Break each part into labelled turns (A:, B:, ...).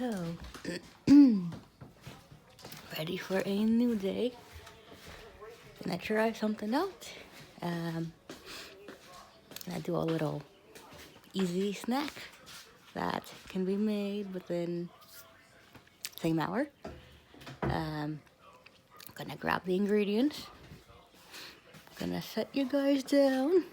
A: So, ready for a new day. Gonna try something out. Gonna do a little easy snack that can be made within same hour. Gonna grab the ingredients. Gonna set you guys down.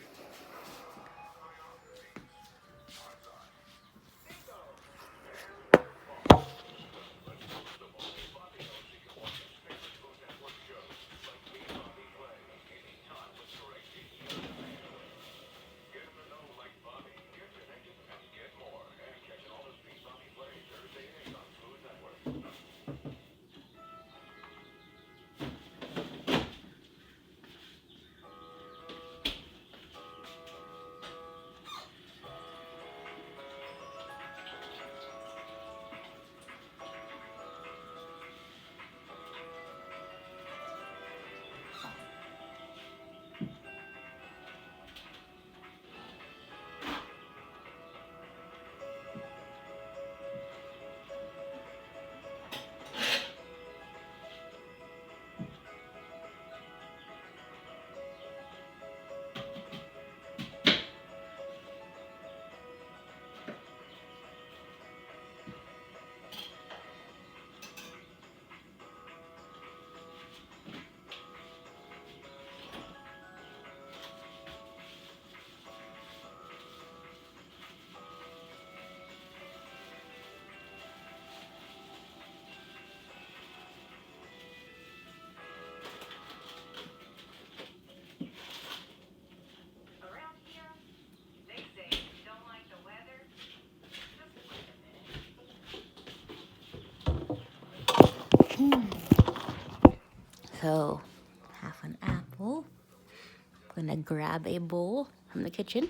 A: So, half an apple. Gonna grab a bowl from the kitchen.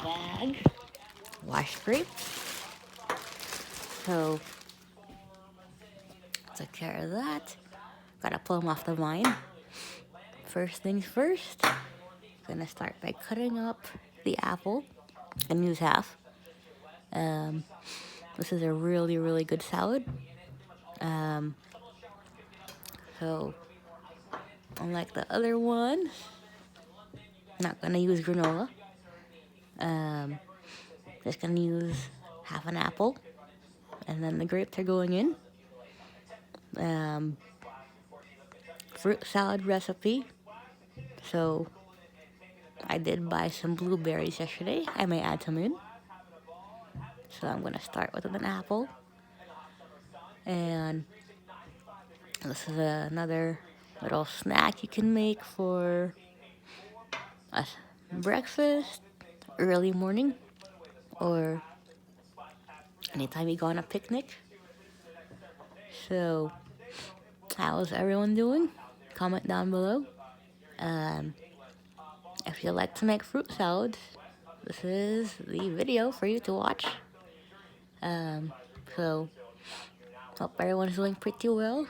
A: Bag. Washed grapes. So, took care of that. Gotta pull them off the vine. First things first, gonna start by cutting up the apple and use half. This is a really, really good salad. So, unlike the other one, not gonna use granola. Just gonna use half an apple, and then the grapes are going in. Fruit salad recipe. So, I did buy some blueberries yesterday. I may add some in. So I'm gonna start with an apple. And this is another little snack you can make for a breakfast, early morning, or anytime you go on a picnic. So, how's everyone doing? Comment down below. If you like to make fruit salads, this is the video for you to watch. So, Hope everyone's doing pretty well.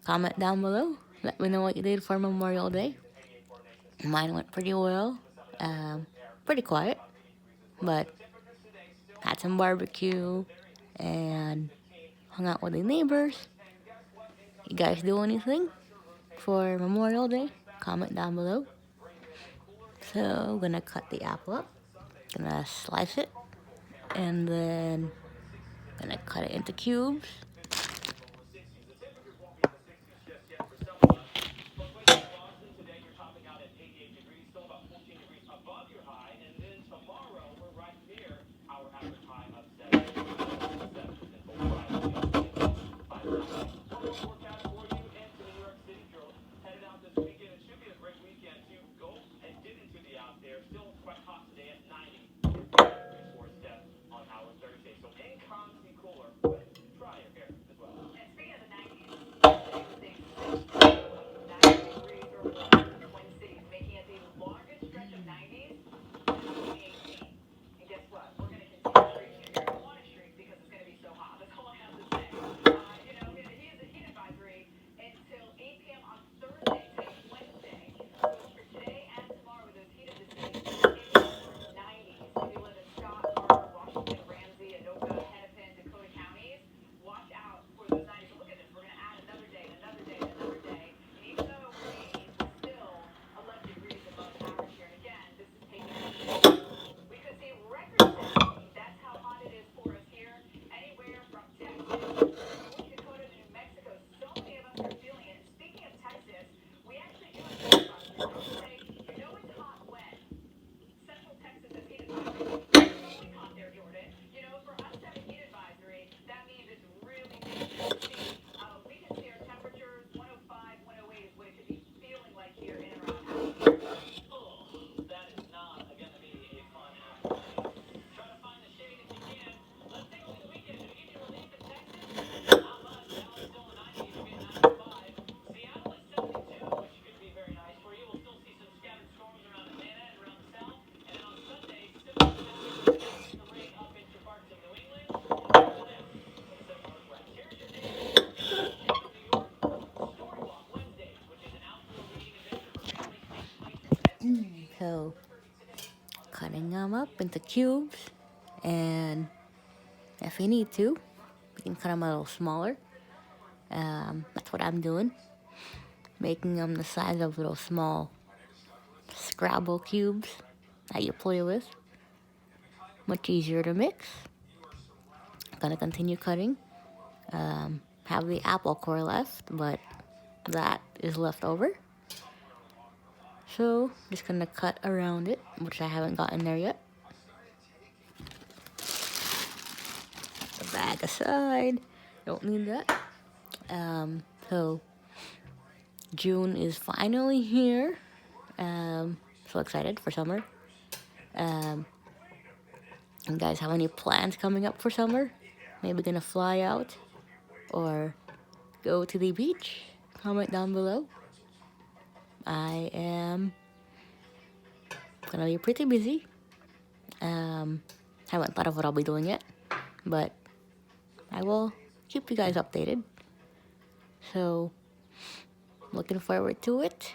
A: Comment down below. Let me know what you did for Memorial Day. Mine went pretty well. Pretty quiet, but had some barbecue and hung out with the neighbors. You guys do anything for Memorial Day? Comment down below. So I'm gonna cut the apple up, gonna slice it, and then gonna cut it into cubes. So cutting them up into cubes, and if you need to, you can cut them a little smaller. That's what I'm doing, making them the size of little small Scrabble cubes that you play with. Much easier to mix. Gonna continue cutting. Have the apple core left, but that is left over. So just gonna cut around it, which I haven't gotten there yet. The bag aside, don't need that. So June is finally here. So excited for summer. You guys have any plans coming up for summer? Maybe gonna fly out or go to the beach? Comment down below. I am gonna be pretty busy. Haven't thought of what I'll be doing yet, but I will keep you guys updated. So, looking forward to it.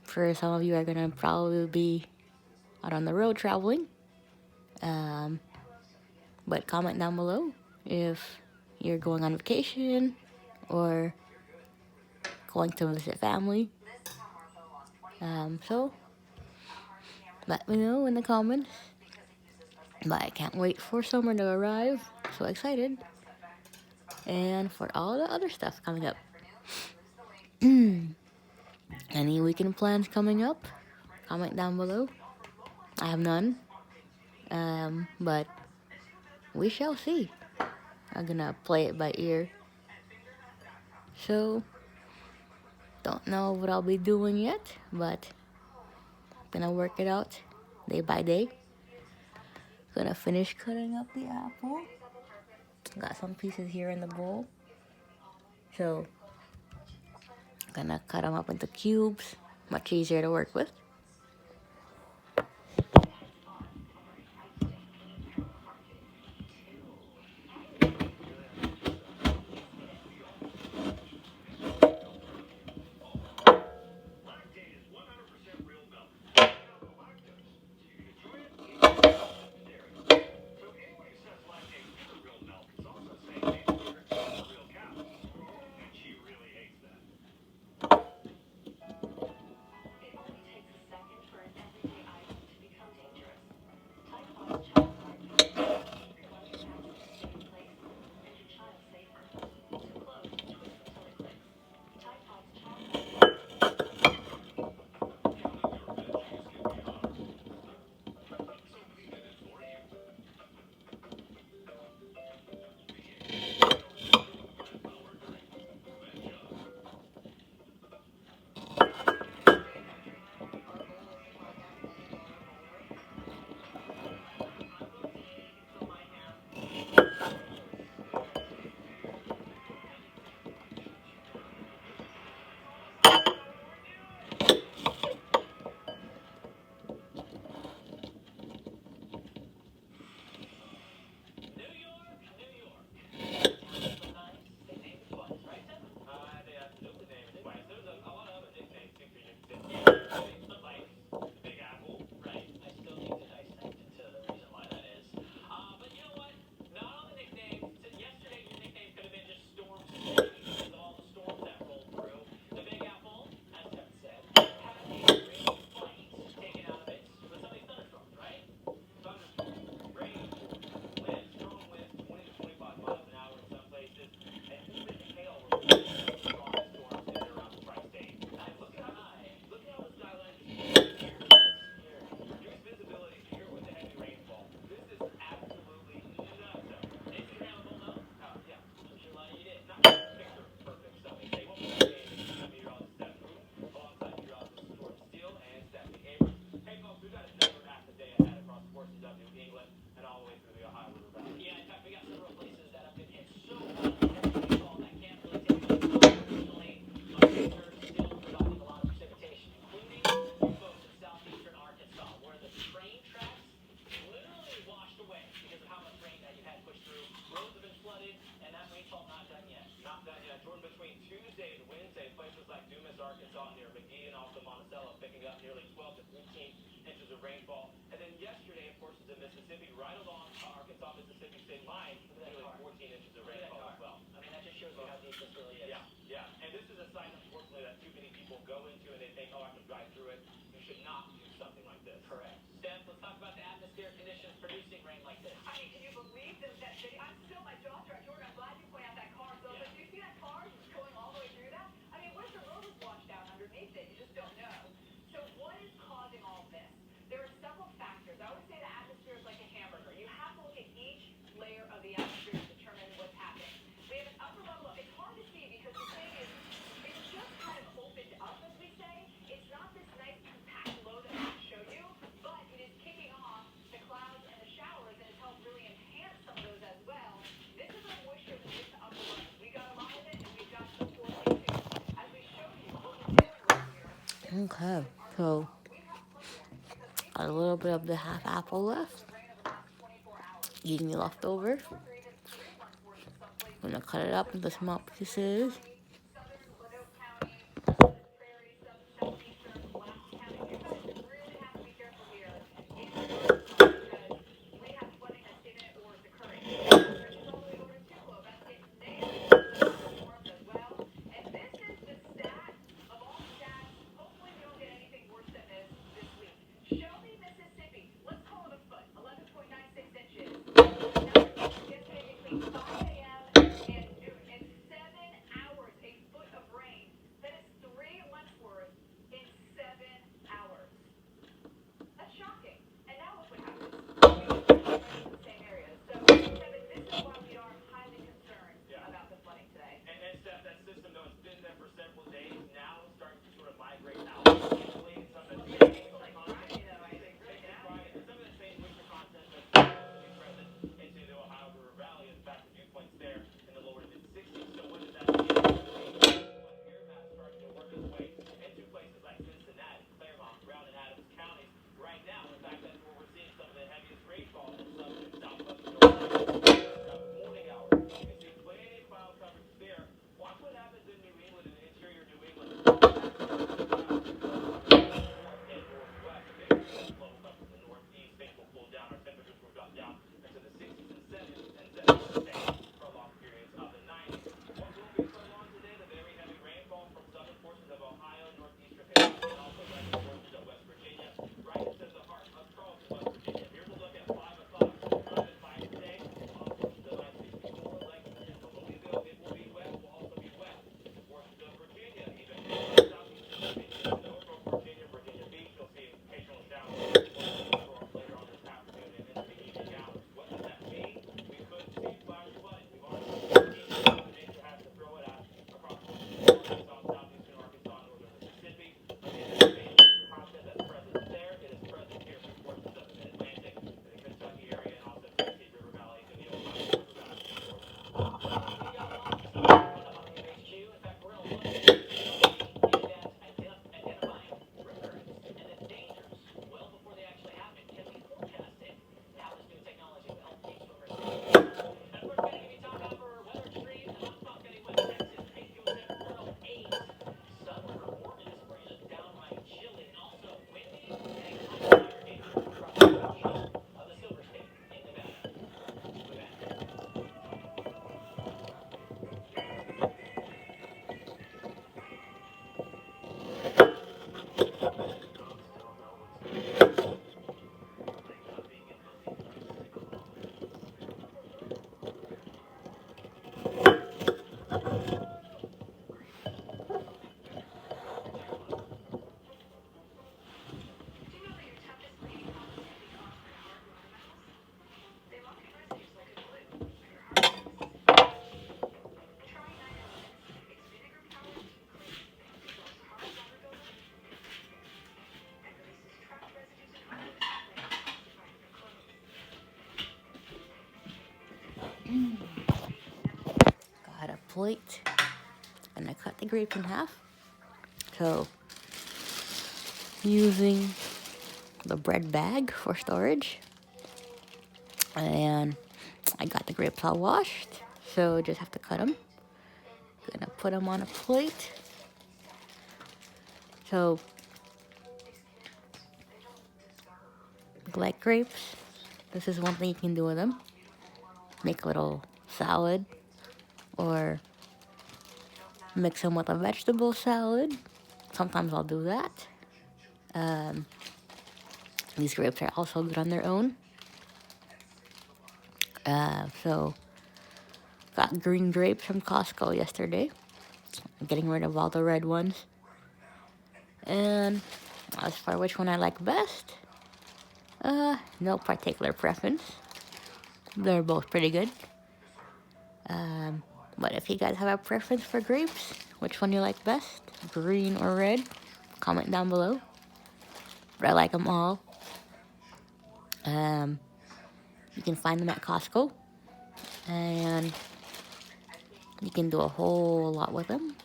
A: For some of you are gonna probably be out on the road traveling. But comment down below if you're going on vacation or going to visit family. So let me know in the comments. But I can't wait for summer to arrive. So excited. And for all the other stuff coming up. Any weekend plans coming up? Comment down below. I have none. But we shall see. I'm gonna play it by ear. So, don't know what I'll be doing yet, but gonna work it out day by day. Gonna finish cutting up the apple. Got some pieces here in the bowl. So, gonna cut them up into cubes. Much easier to work with. Okay, so a little bit of the half apple left. Eating the leftover. I'm gonna cut it up into small pieces. Got a plate, and I cut the grape in half. So, using the bread bag for storage, and I got the grapes all washed, so just have to cut them. Gonna put them on a plate. So, like grapes, this is one thing you can do with them. Make a little salad, or mix them with a vegetable salad. Sometimes I'll do that. These grapes are also good on their own. So, got green grapes from Costco yesterday. I'm getting rid of all the red ones. And as for which one I like best, no particular preference. They're both pretty good. But if you guys have a preference for grapes, which one you like best, green or red, comment down below. But I like them all. You can find them at Costco, and you can do a whole lot with them.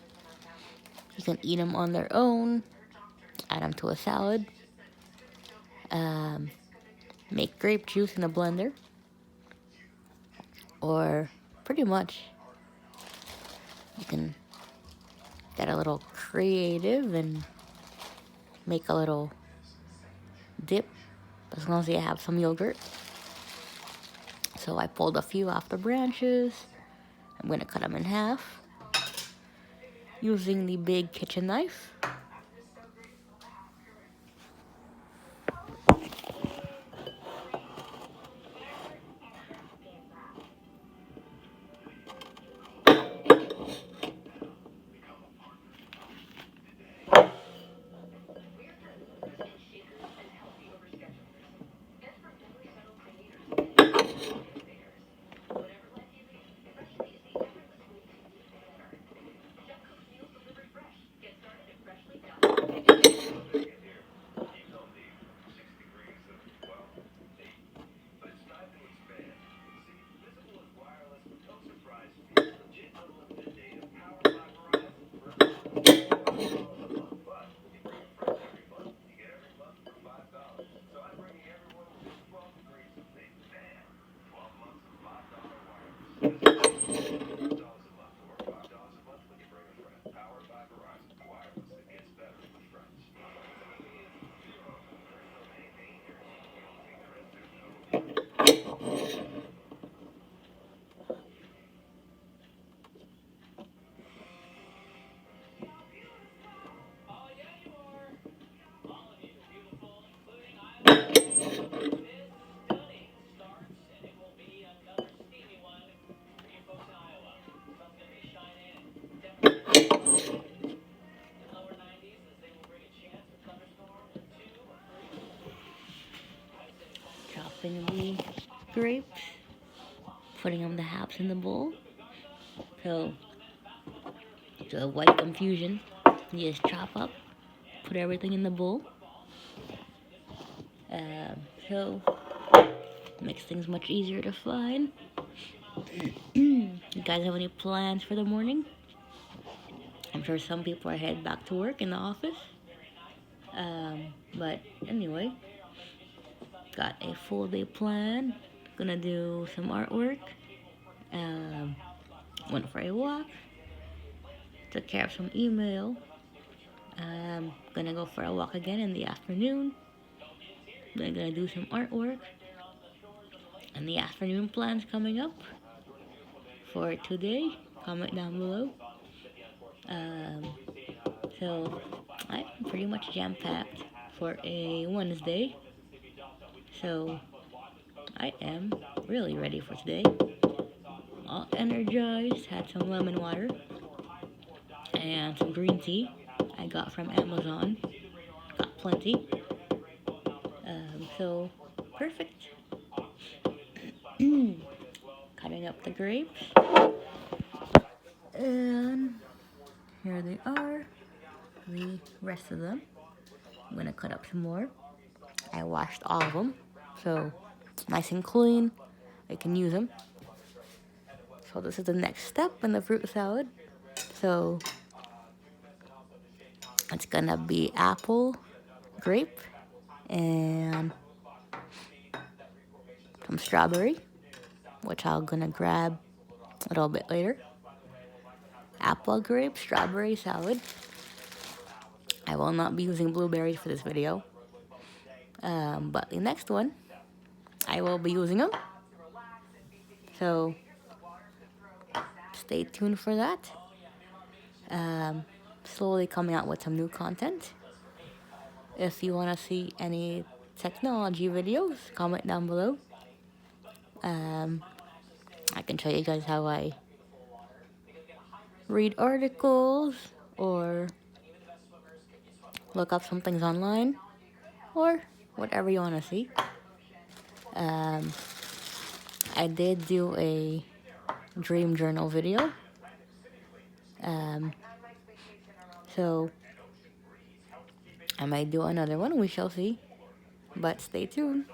A: You can eat them on their own, add them to a salad, make grape juice in a blender, or pretty much you can get a little creative and make a little dip, as long as you have some yogurt. So I pulled a few off the branches. I'm going to cut them in half using the big kitchen knife. Chopping the grapes, putting them the halves in the bowl. So to avoid confusion, you just chop up, put everything in the bowl. So makes things much easier to find. You guys have any plans for the morning? I'm sure some people are headed back to work in the office. But anyway, got a full day plan. Gonna do some artwork. Went for a walk. Took care of some email. Gonna go for a walk again in the afternoon. Then gonna do some artwork. And the afternoon plans coming up for today. Comment down below. So I'm pretty much jam-packed for a Wednesday. So I am really ready for today. All energized. Had some lemon water and some green tea I got from Amazon. Got plenty. So perfect. Cutting up the grapes. And here they are. The rest of them. I'm gonna cut up some more. I washed all of them, so nice and clean. I can use them. So this is the next step in the fruit salad. So it's gonna be apple, grape, and some strawberry, which I'm gonna grab a little bit later. Apple, grape, strawberry salad. I will not be using blueberries for this video. But the next one, I will be using them. So stay tuned for that. Slowly coming out with some new content. If you want to see any technology videos, comment down below. I can show you guys how I read articles or look up some things online or whatever you want to see. I did do a dream journal video. So I might do another one, we shall see. But stay tuned.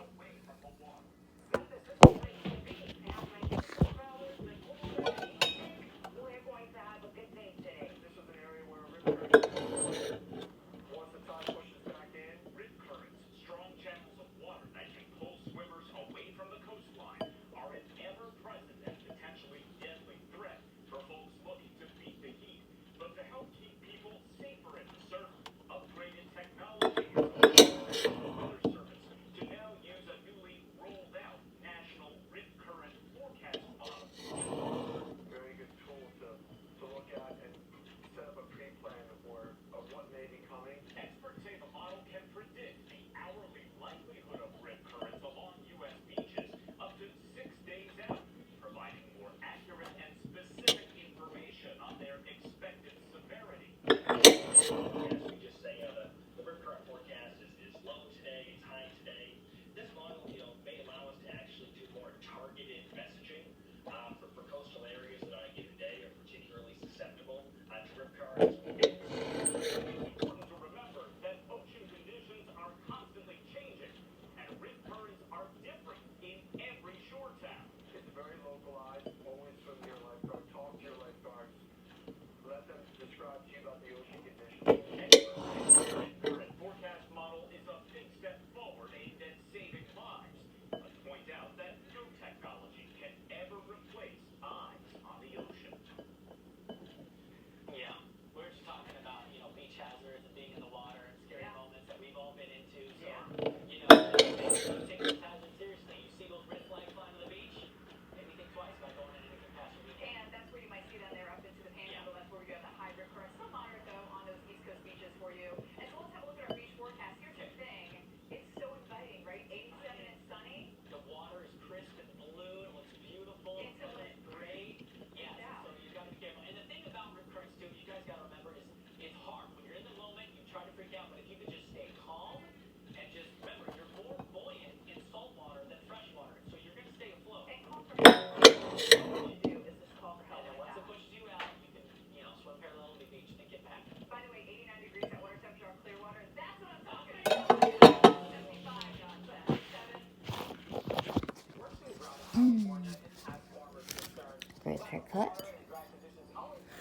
A: Great haircut.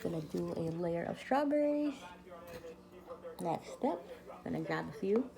A: Gonna do a layer of strawberries. Next step, gonna grab a few.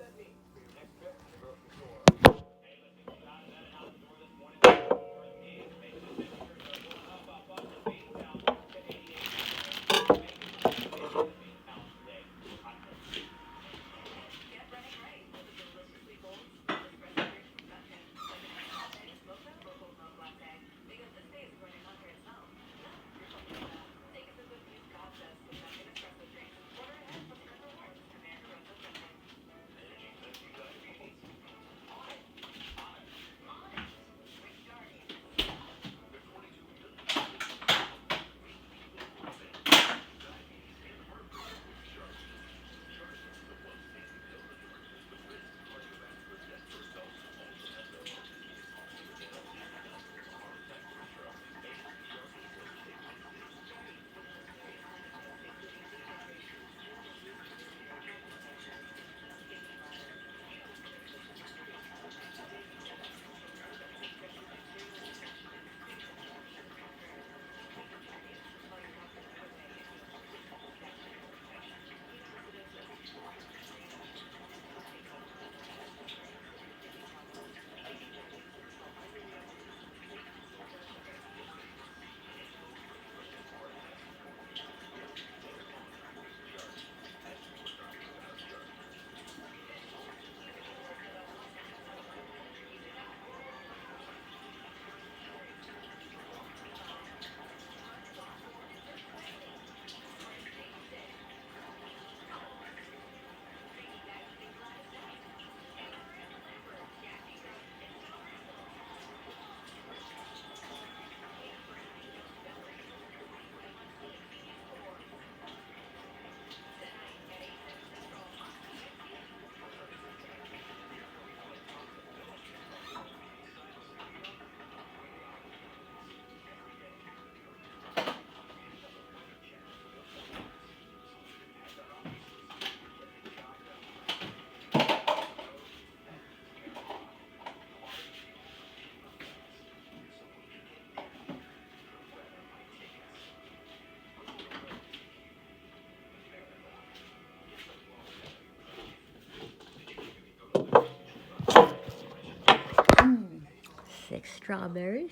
A: 6 strawberries.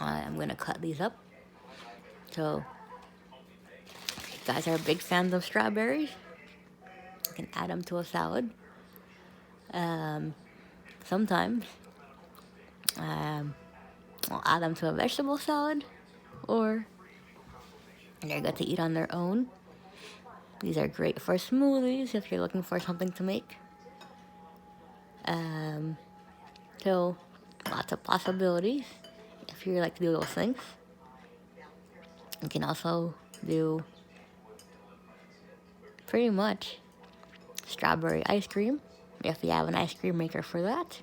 A: I'm gonna cut these up. So, if you guys are big fans of strawberries, you can add them to a salad. Sometimes I'll add them to a vegetable salad, or they're good to eat on their own. These are great for smoothies if you're looking for something to make. So, lots of possibilities if you like to do those things. You can also do pretty much strawberry ice cream if you have an ice cream maker for that.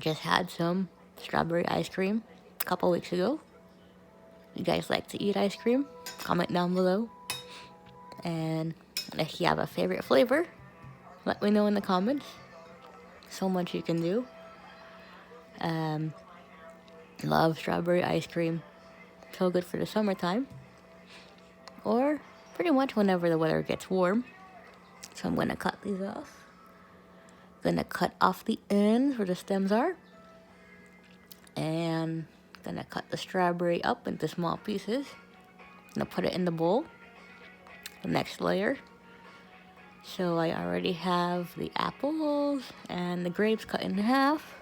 A: Just had some strawberry ice cream a couple weeks ago. You guys like to eat ice cream? Comment down below. And if you have a favorite flavor, let me know in the comments. So much you can do. Love strawberry ice cream. So good for the summertime. Or pretty much whenever the weather gets warm. So I'm going to cut these off. Gonna cut off the ends where the stems are. And gonna cut the strawberry up into small pieces. Gonna put it in the bowl. The next layer. So I already have the apples and the grapes cut in half.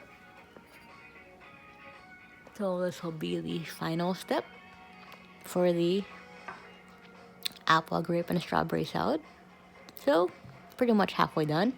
A: So this will be the final step for the apple, grape, and strawberry salad. So pretty much halfway done.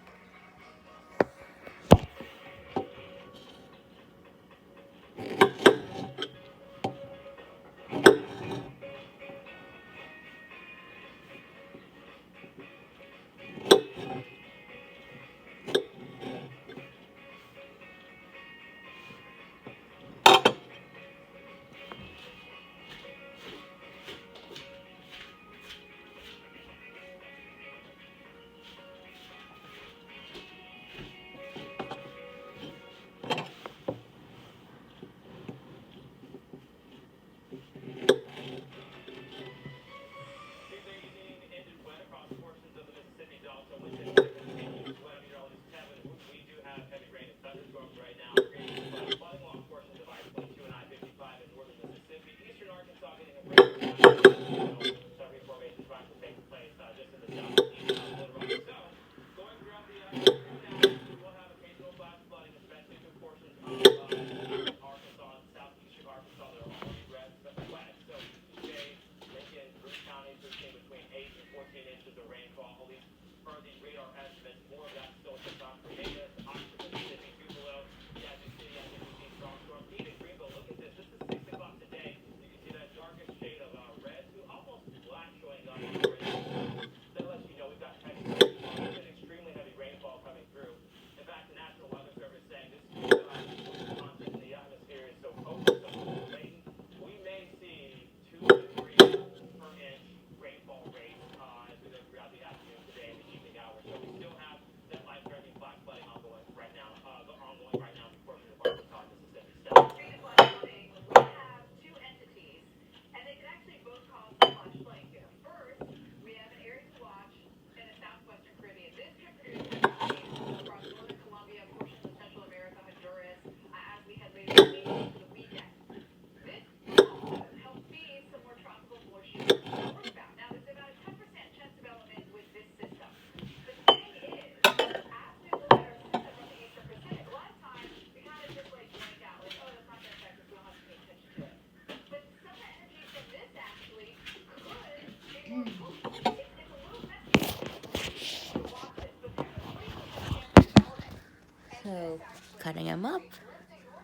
A: So cutting them up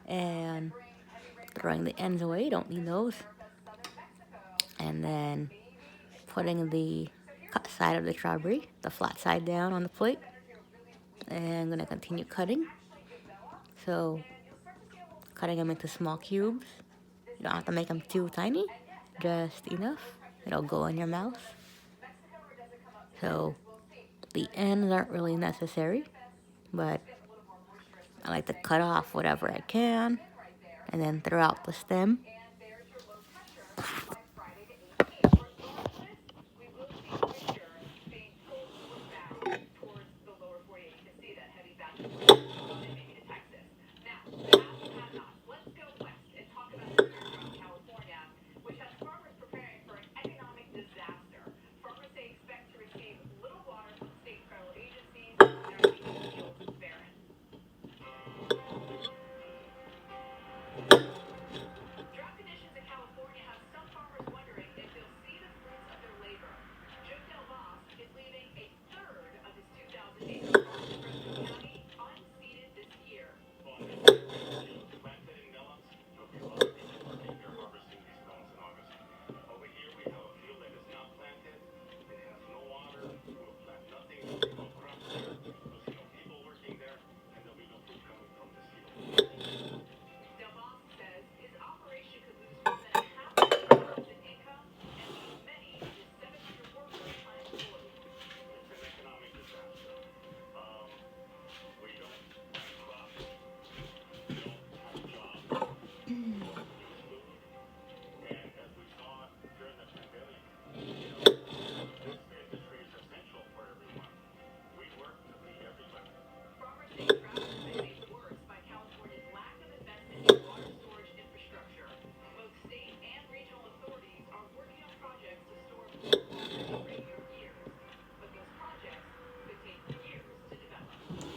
A: and throwing the ends away, don't need those. And then putting the cut side of the strawberry, the flat side down on the plate. And I'm gonna continue cutting. So cutting them into small cubes. You don't have to make them too tiny, just enough. It'll go in your mouth. So the ends aren't really necessary, but I like to cut off whatever I can and then throw out the stem.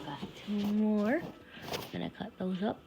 A: Got two more. Gonna cut those up.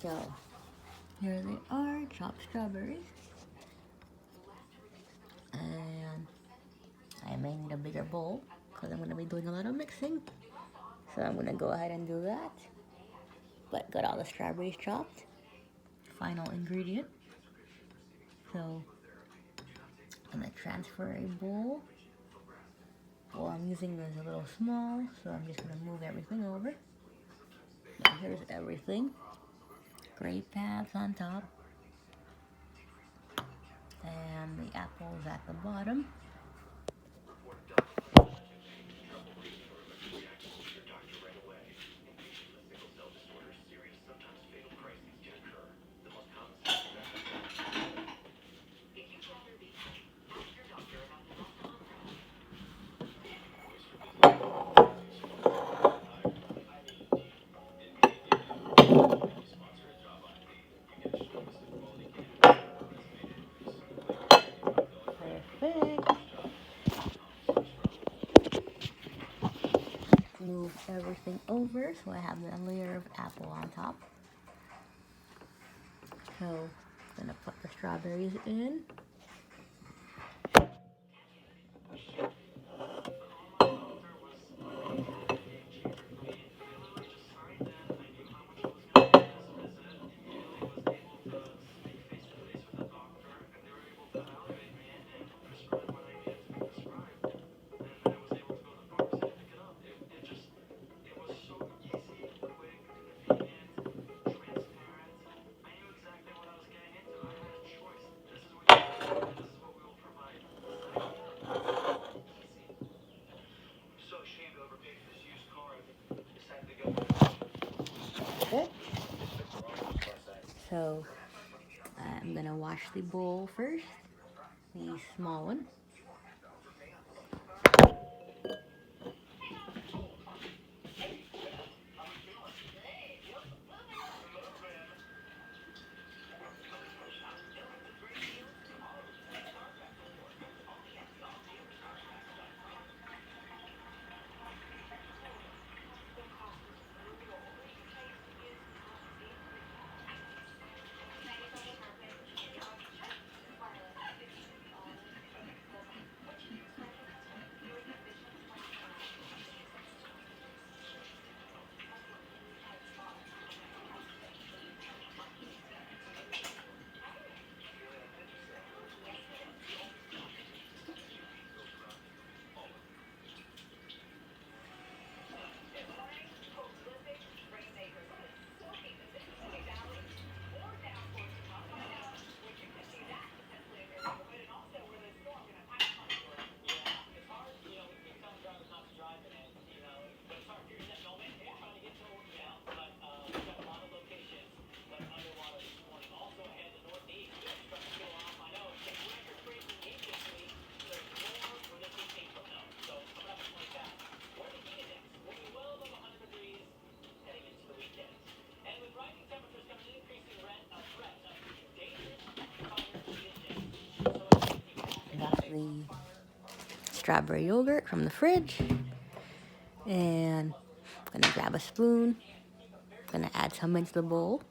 A: So here they are, chopped strawberries. And I may need a bigger bowl because I'm going to be doing a lot of mixing. So I'm going to go ahead and do that. But got all the strawberries chopped. Final ingredient. So I'm going to transfer a bowl. Well, I'm using this a little small, so I'm just going to move everything over. Now here's everything. Grape pads on top. And the apples at the bottom. Perfect. Move everything over so I have a layer of apple on top. So I'm gonna put the strawberries in. Okay. So I'm gonna wash the bowl first, the small one. the strawberry yogurt from the fridge, and I'm gonna grab a spoon. I'm gonna add some into the bowl.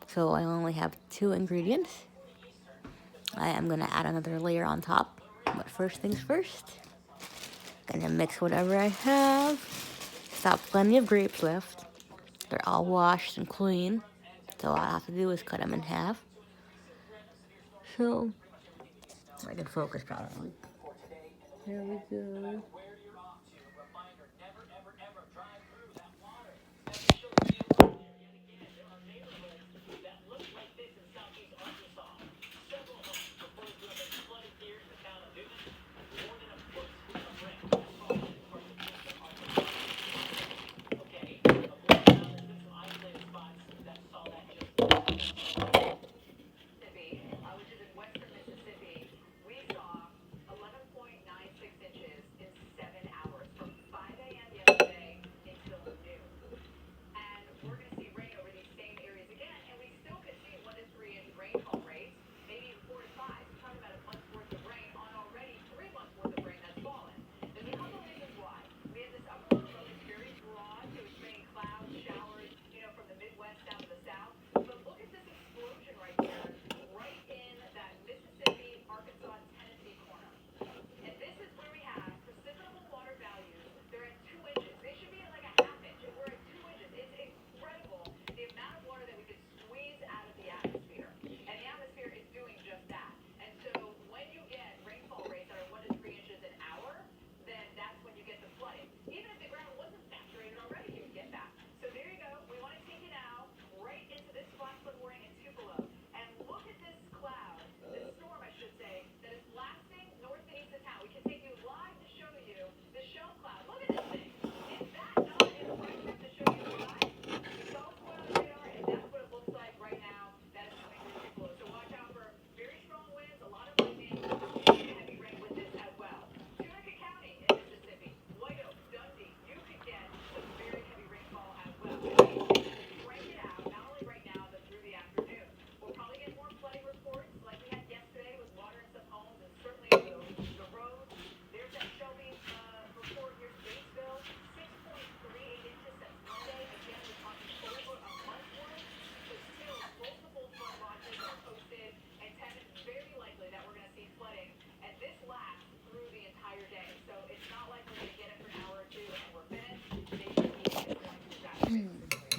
A: So I only have 2 ingredients. I am gonna add another layer on top, but first things first. Gonna mix whatever I have. Still have plenty of grapes left. They're all washed and clean, so all I have to do is cut them in half. So I can focus properly. There we go.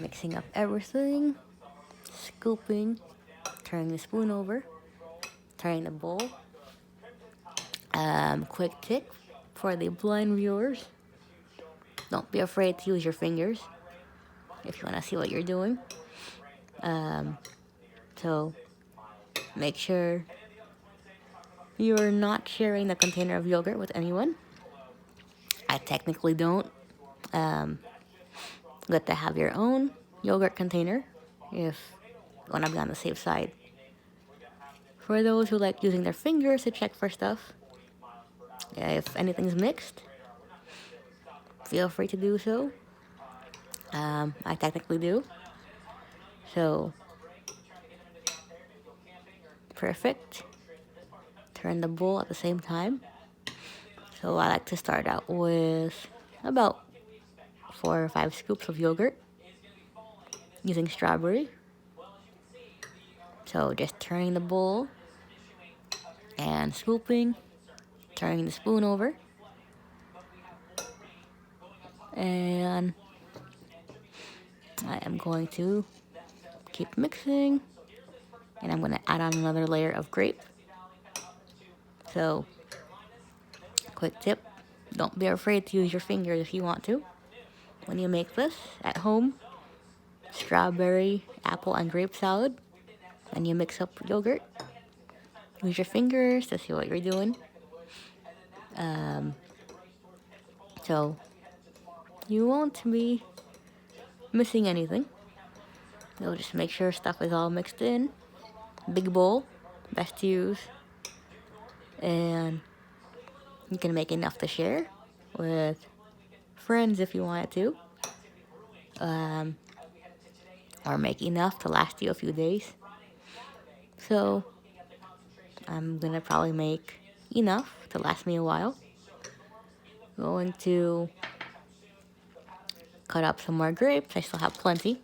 A: Mixing up everything, scooping, turning the spoon over, turning the bowl. Quick tip for the blind viewers: don't be afraid to use your fingers if you want to see what you're doing. So make sure you're not sharing the container of yogurt with anyone. I technically don't. Good to have your own yogurt container if you want to be on the safe side. For those who like using their fingers to check for stuff, if anything's mixed, feel free to do so. I technically do. So, perfect. Turn the bowl at the same time. So I like to start out with about 4 or 5 scoops of yogurt using strawberry. So just turning the bowl and scooping, turning the spoon over, and I am going to keep mixing, and I'm going to add on another layer of grape. So, quick tip, don't be afraid to use your fingers if you want to. When you make this at home, strawberry, apple, and grape salad, and you mix up yogurt, use your fingers to see what you're doing. So, you won't be missing anything. You'll just make sure stuff is all mixed in. Big bowl, best to use. And you can make enough to share with friends if you wanted to. Or make enough to last you a few days. So, I'm gonna probably make enough to last me a while. Going to cut up some more grapes. I still have plenty.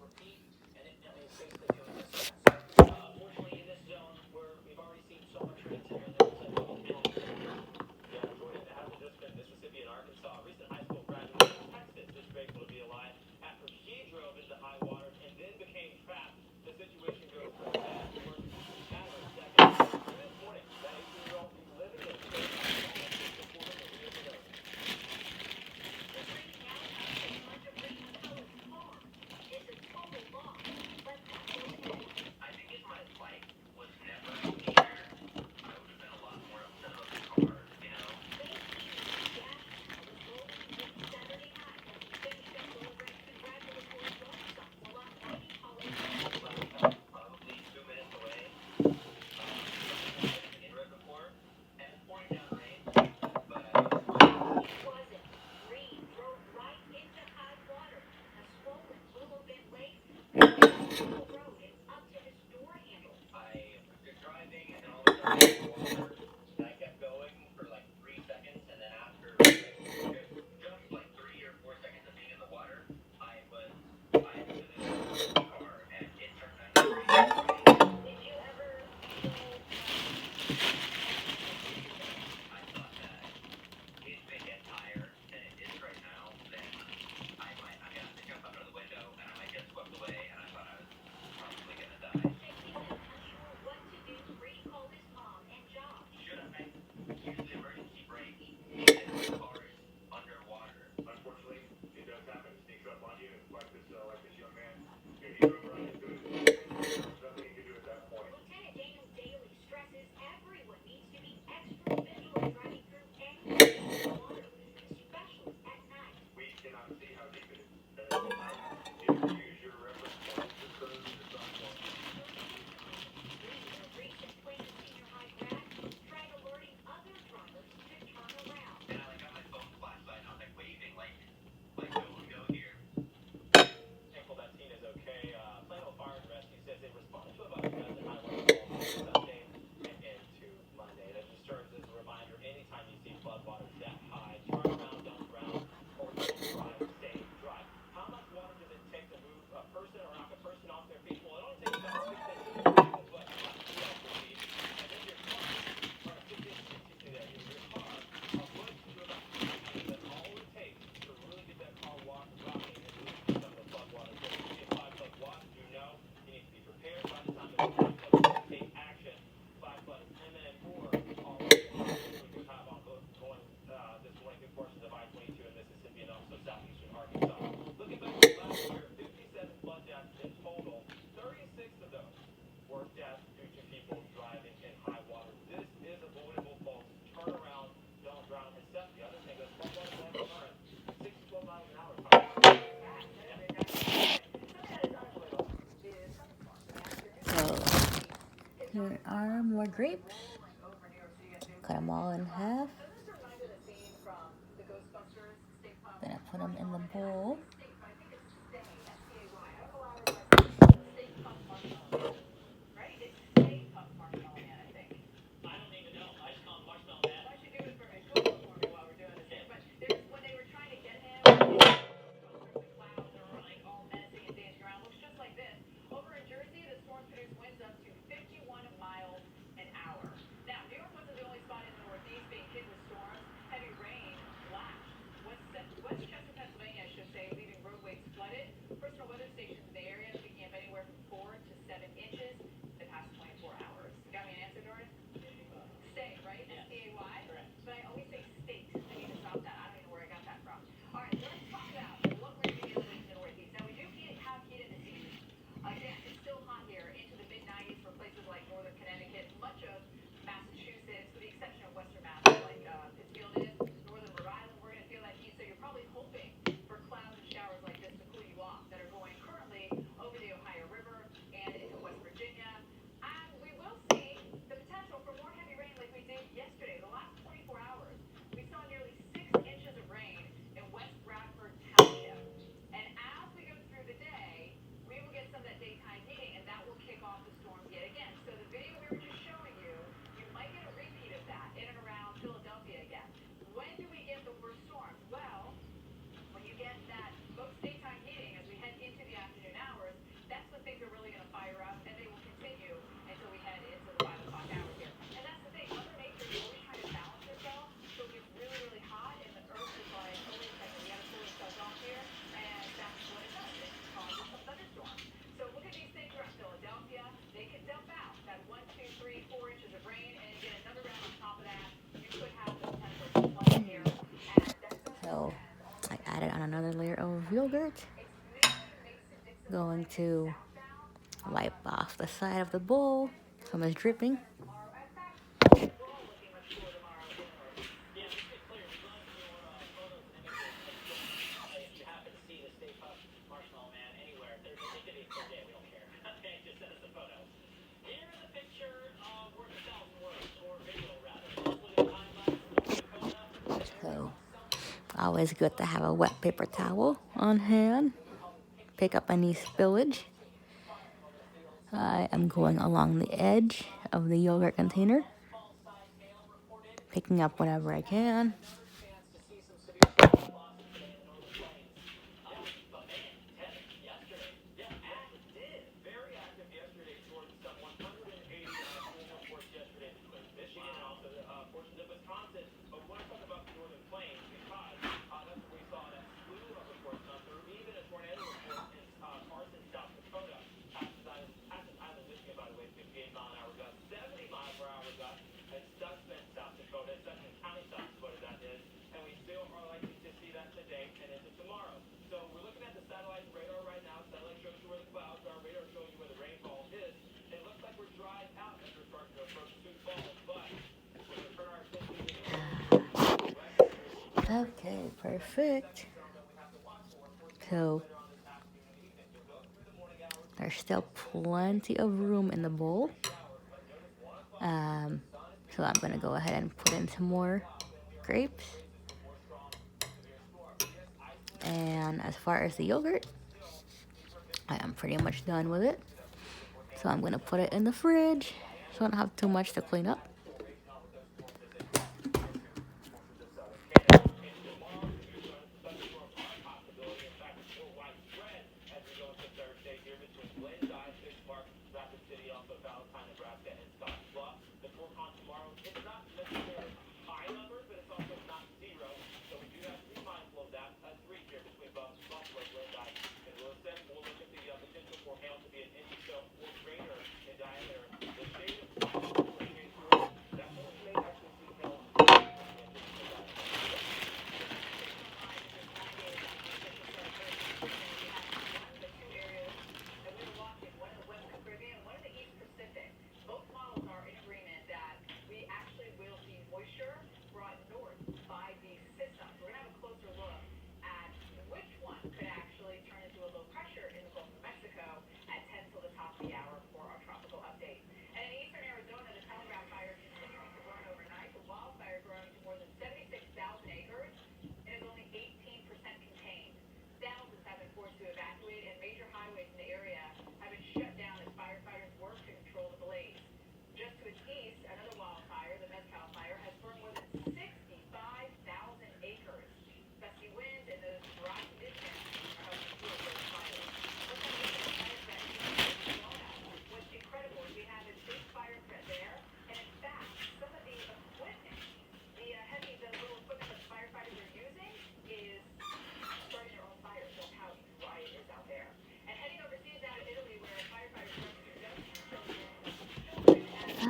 A: So here are more grapes. Cut them all in half. Then I put them in the bowl. added on another layer of yogurt. Going to wipe off the side of the bowl from it's dripping. So, always good to have a wet paper towel on hand. Pick up any spillage. I am going along the edge of the yogurt container, picking up whatever I can. Okay, perfect. So there's still plenty of room in the bowl. So I'm gonna go ahead and put in some more grapes. And as far as the yogurt, I am pretty much done with it. So I'm gonna put it in the fridge so I don't have too much to clean up.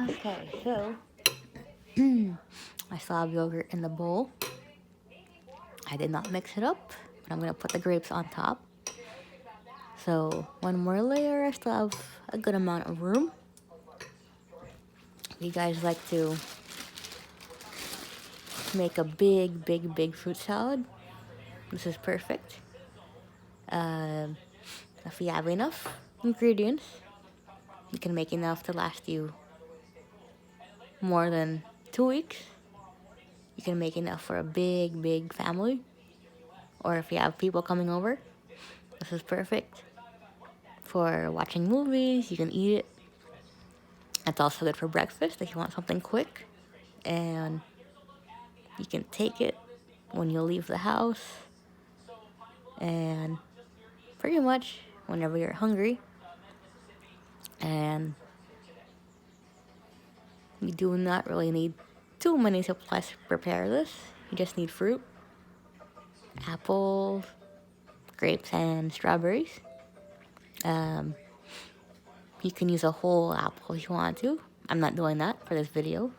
A: Okay, so I still have yogurt in the bowl. I did not mix it up, but I'm gonna put the grapes on top. So one more layer, I still have a good amount of room. You guys like to make a big fruit salad? This is perfect. If you have enough ingredients, you can make enough to last you more than 2 weeks. You can make enough for a big family. Or if you have people coming over, this is perfect. For watching movies, you can eat it. It's also good for breakfast if you want something quick. And you can take it when you leave the house. And pretty much whenever you're hungry. And you do not really need too many supplies to prepare this. You just need fruit, apples, grapes, and strawberries. You can use a whole apple if you want to. I'm not doing that for this video.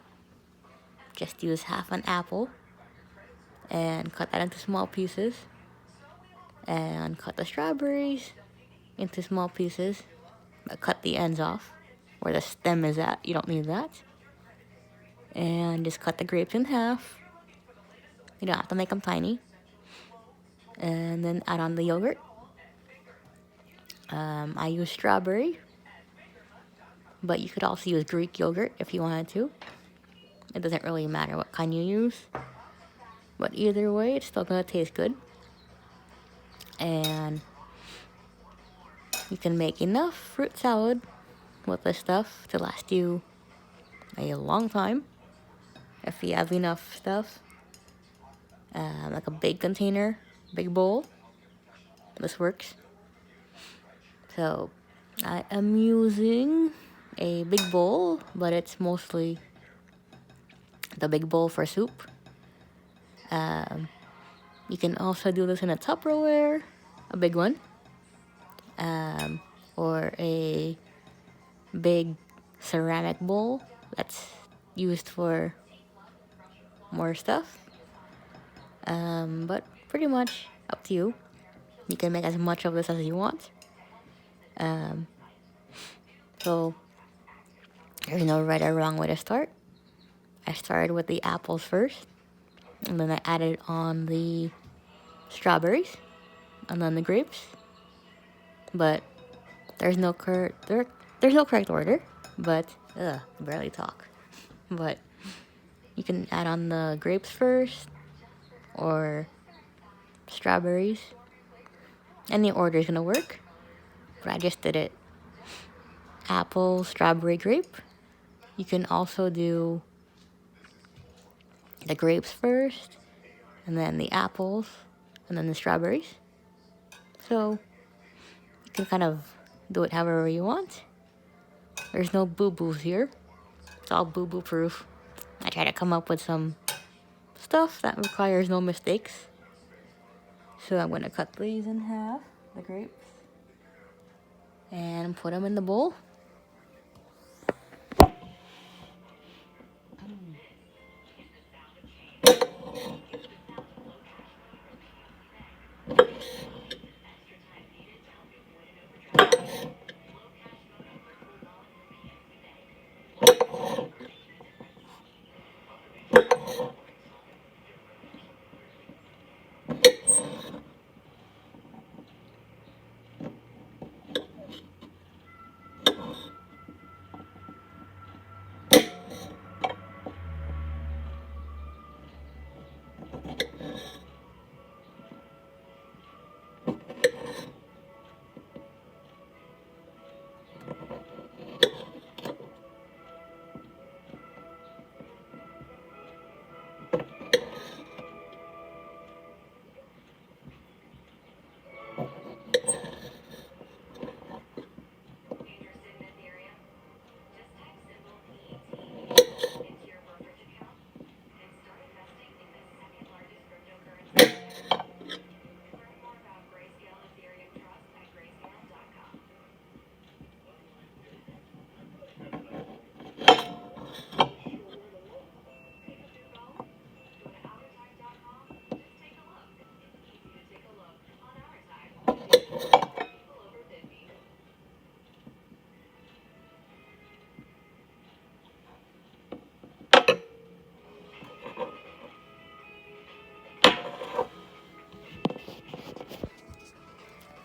A: Just use half an apple and cut that into small pieces. and cut the strawberries into small pieces, but cut the ends off where the stem is at. You don't need that. And just cut the grapes in half. You don't have to make them tiny. And then add on the yogurt. I use strawberry, but you could also use Greek yogurt if you wanted to. It doesn't really matter what kind you use, but either way, it's still gonna taste good. And you can make enough fruit salad with this stuff to last you a long time if you have enough stuff. Like a big container, big bowl. This works. So I am using a big bowl, but it's mostly the big bowl for soup. You can also do this in a Tupperware, a big one, or a big ceramic bowl that's used for more stuff. But pretty much up to you. You can make as much of this as you want. So there's no right or wrong way to start. I started with the apples first, and then I added on the strawberries, and then the grapes. But there's no correct order. But barely talk. But you can add on the grapes first, or strawberries. Any order is gonna work. But I just did it apple, strawberry, grape. You can also do the grapes first, and then the apples, and then the strawberries. So you can kind of do it however you want. There's no boo-boos here. It's all boo-boo proof. I try to come up with some stuff that requires no mistakes. So I'm going to cut these in half, the grapes, and put them in the bowl.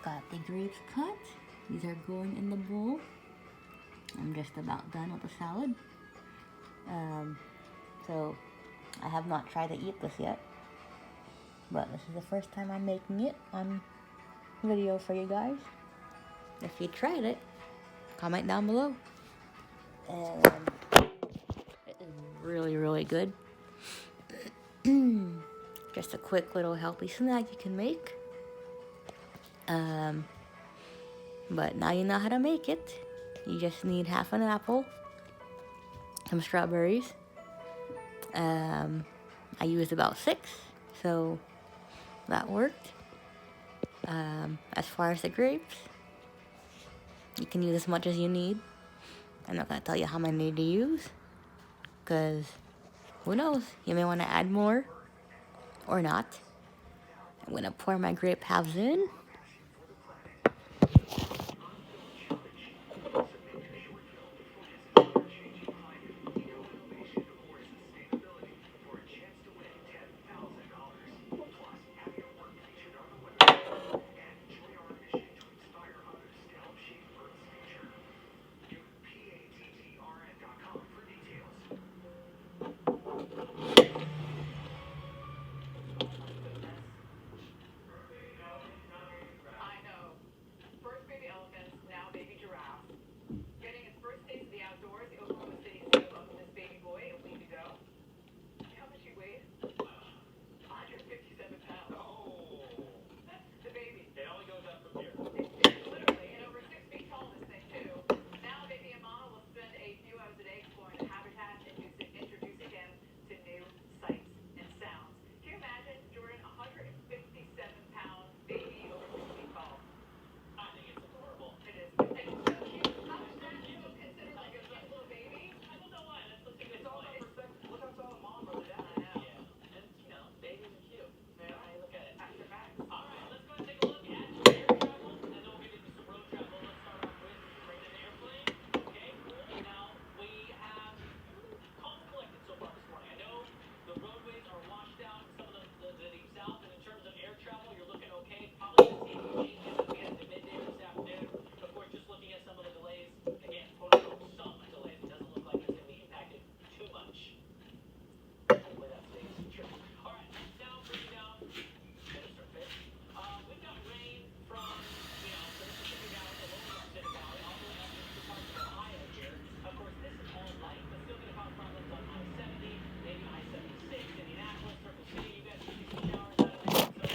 A: Got the grapes cut. These are going in the bowl. I'm just about done with the salad. So I have not tried to eat this yet, but this is the first time I'm making it on video for you guys. If you tried it, comment down below. And it is really, really good. Just a quick little healthy snack you can make. But now you know how to make it. You just need half an apple, some strawberries. I used about 6, so that worked. As far as the grapes, you can use as much as you need. I'm not going to tell you how many to use, because who knows, you may want to add more or not. I'm gonna pour my grape halves in.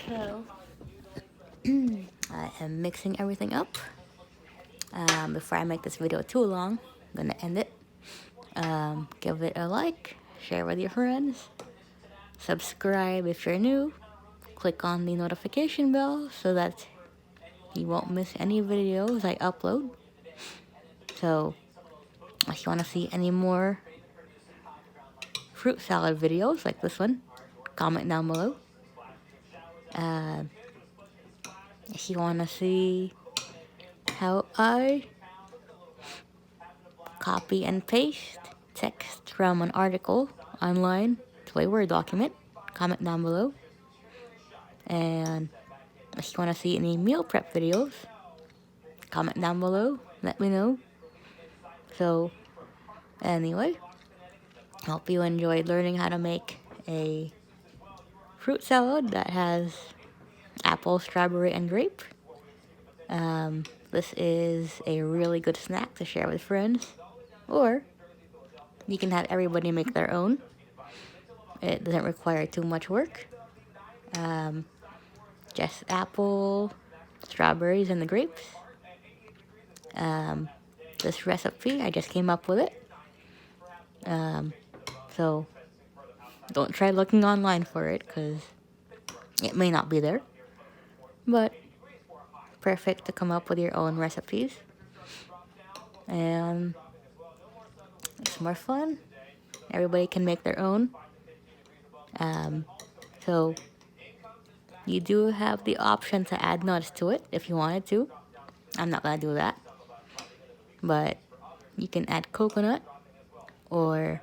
A: So I am mixing everything up. Before I make this video too long, I'm gonna end it. Give it a like, share with your friends, subscribe if you're new, click on the notification bell so that you won't miss any videos I upload. So if you want to see any more fruit salad videos like this one, comment down below. If you want to see how I copy and paste text from an article online to a Word document, comment down below. And if you want to see any meal prep videos, comment down below, let me know. So anyway, hope you enjoyed learning how to make a fruit salad that has apple, strawberry, and grape. This is a really good snack to share with friends, or you can have everybody make their own. It doesn't require too much work. Just apple, strawberries, and the grapes. This recipe, I just came up with it. So don't try looking online for it because it may not be there. But perfect to come up with your own recipes. And it's more fun. Everybody can make their own. So you do have the option to add nuts to it if you wanted to. I'm not gonna do that. But you can add coconut, or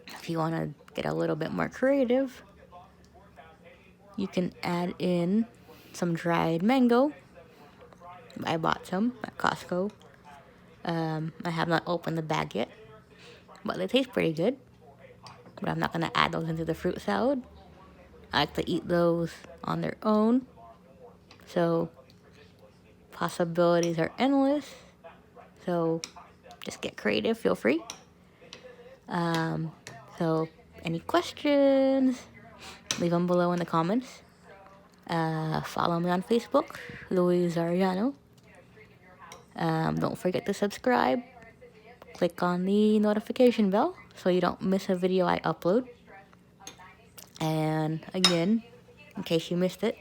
A: if you want to get a little bit more creative, you can add in some dried mango. I bought some at Costco. I have not opened the bag yet, but they taste pretty good. But I'm not gonna add those into the fruit salad. I like to eat those on their own. So possibilities are endless. So just get creative, feel free. So any questions, leave them below in the comments. Follow me on Facebook, Louise Arellano. Don't forget to subscribe. Click on the notification bell so you don't miss a video I upload. And again, in case you missed it,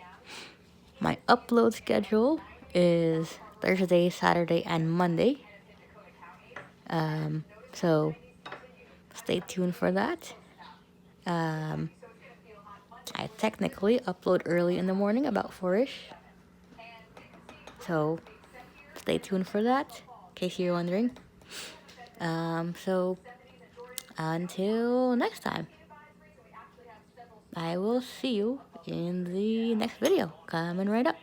A: my upload schedule is Thursday, Saturday, and Monday. So stay tuned for that. I technically upload early in the morning, about 4-ish. So stay tuned for that, in case you're wondering. So until next time, I will see you in the next video coming right up.